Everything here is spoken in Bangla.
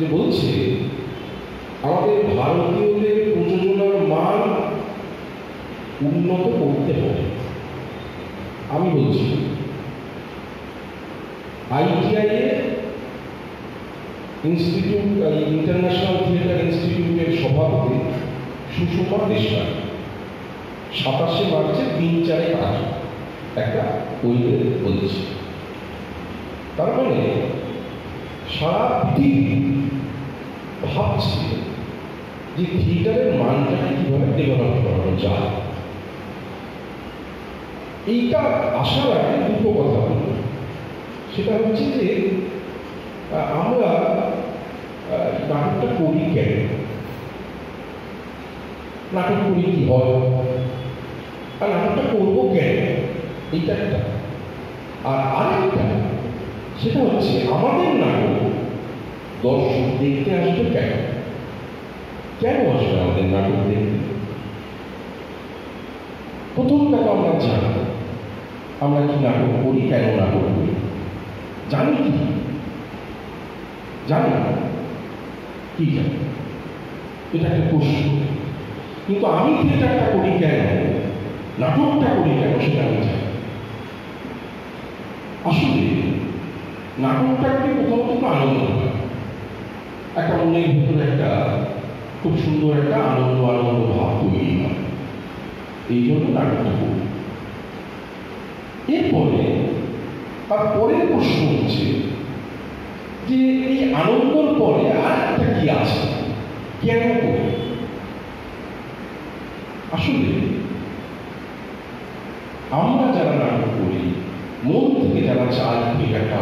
যে বলছে আমাদের ভারতীয়দের প্রযোজনার মান উন্নত করতে হবে। আমি বলছি ITI ইনস্টিটিউট, ইন্টারন্যাশনাল থিয়েটার ইনস্টিটিউটের সভাপতি সুষমা দেশপাল 27শে মার্চে 3-4 কাজ একটা বইতে বলছে। তার মানে সারা পৃথিবী ভাবছে যে থিয়েটারের মানটাকে কিভাবে ডেভেলপ করানো যায়। এইটা আসার আগে দুটো কথা বলব। সেটা হচ্ছে যে আমরা নাটকটা করি কেন, নাটক করি কি হয়, আর নাটকটা করবো কেন, এইটা একটা। আর আরেকটা সেটা হচ্ছে আমাদের নাটক দর্শক দেখতে আসবে কেন, কেন আসবে আমাদের নাটক দেখতে। প্রথমটা তো আমরা জানি আমরা কি নাটক করি, কেন নাটক করি, জানি কি জানি কি জানি, এটা একটা প্রশ্ন। কিন্তু আমি থিয়েটারটা করি কেন, নাটকটা করি কেন, সেটা আমি জানি। আসলে নাটকটাকে প্রথমত আনন্দ হয়, একটা মনের ভিতরে একটা খুব সুন্দর একটা আনন্দ ভাব তৈরি হয়, এই জন্য নাটকটা করি। এরপরে তার পরের প্রশ্ন হচ্ছে যে এই আনন্দর পরে আর একটা কি আছে, কেন করি। আসলে আমরা যারা নাটক করি মন থেকে যারা চাই থিয়েটারটা